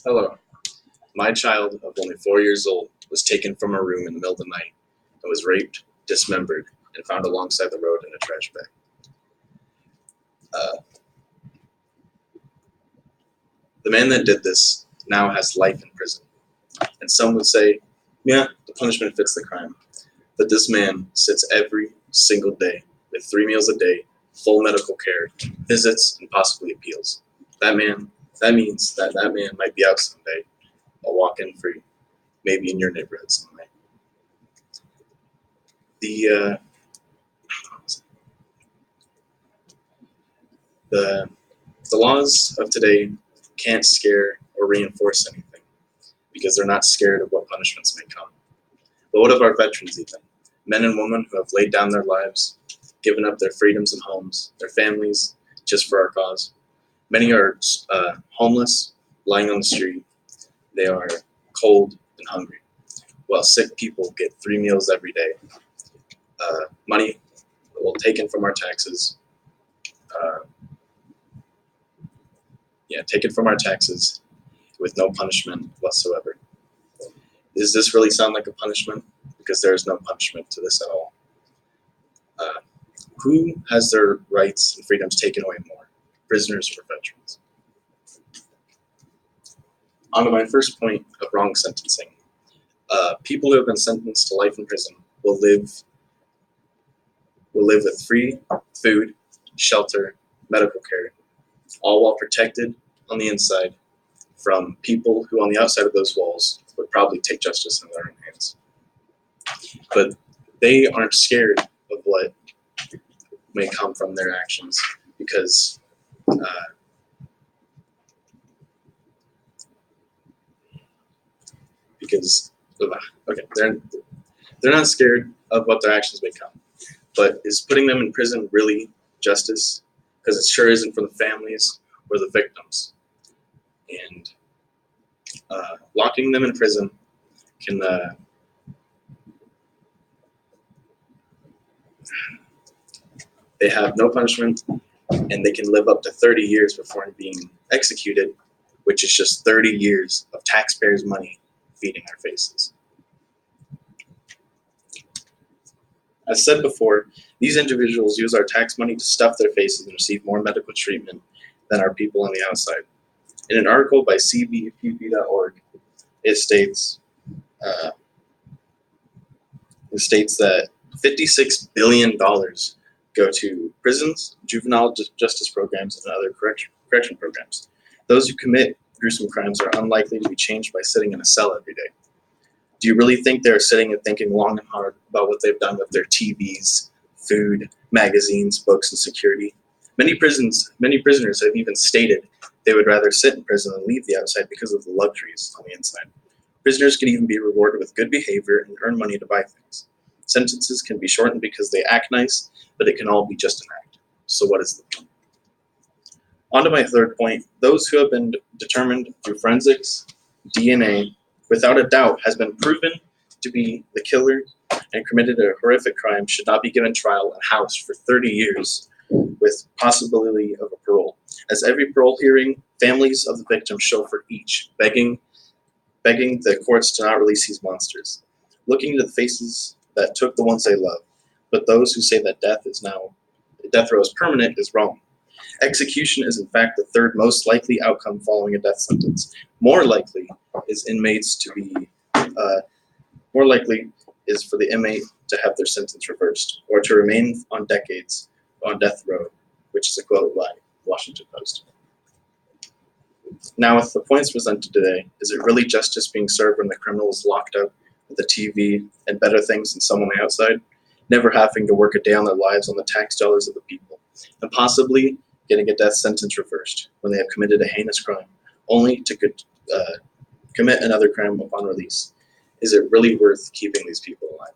Hello. My child of only 4 years old was taken from her room in the middle of the night and was raped, dismembered, and found alongside the road in a trash bag. The man that did this now has life in prison. And some would say, yeah, the punishment fits the crime. But this man sits every single day with 3 meals a day, full medical care, visits, and possibly appeals. That means that man might be out someday, a walk-in free, maybe in your neighborhood someday. The laws of today can't scare or reinforce anything because they're not scared of what punishments may come. But what of our veterans even? Men and women who have laid down their lives, given up their freedoms and homes, their families, just for our cause. Many are homeless, lying on the street. They are cold and hungry, while sick people get 3 meals every day. Money taken from our taxes. Taken from our taxes with no punishment whatsoever. Does this really sound like a punishment? Because there is no punishment to this at all. Who has their rights and freedoms taken away more, prisoners or veterans? On to my first point of wrong sentencing. People who have been sentenced to life in prison will live with free food, shelter, medical care, all while protected on the inside from people who on the outside of those walls would probably take justice in their own hands. But they aren't scared of what may come from their actions because they're not scared of what their actions may come. But is putting them in prison really justice? Because it sure isn't for the families or the victims. And locking them in prison can they have no punishment, and they can live up to 30 years before being executed, which is just 30 years of taxpayers' money feeding our faces. As said before, these individuals use our tax money to stuff their faces and receive more medical treatment than our people on the outside. In an article by cbpp.org, it states that $56 billion go to prisons, juvenile justice programs, and other correction programs. Those who commit gruesome crimes are unlikely to be changed by sitting in a cell every day. Do you really think they're sitting and thinking long and hard about what they've done with their TVs, food, magazines, books, and security? Many prisoners have even stated they would rather sit in prison than leave the outside because of the luxuries on the inside. Prisoners can even be rewarded with good behavior and earn money to buy things. Sentences can be shortened because they act nice, but it can all be just an act. So what is the point? On to my third point. Those who have been determined through forensics, DNA, without a doubt has been proven to be the killer and committed a horrific crime should not be given trial and housed for 30 years with possibility of a parole. As every parole hearing, families of the victims show for each, begging the courts to not release these monsters, looking into the faces that took the ones they love. But those who say that death row is permanent is wrong. Execution is in fact the third most likely outcome following a death sentence. More likely is for the inmate to have their sentence reversed or to remain on decades on death row, which is a quote by Washington Post. Now, with the points presented today, is it really justice being served when the criminal is locked up with a TV and better things than someone outside, never having to work a day on their lives on the tax dollars of the people, and possibly getting a death sentence reversed when they have committed a heinous crime, only to commit another crime upon release? Is it really worth keeping these people alive?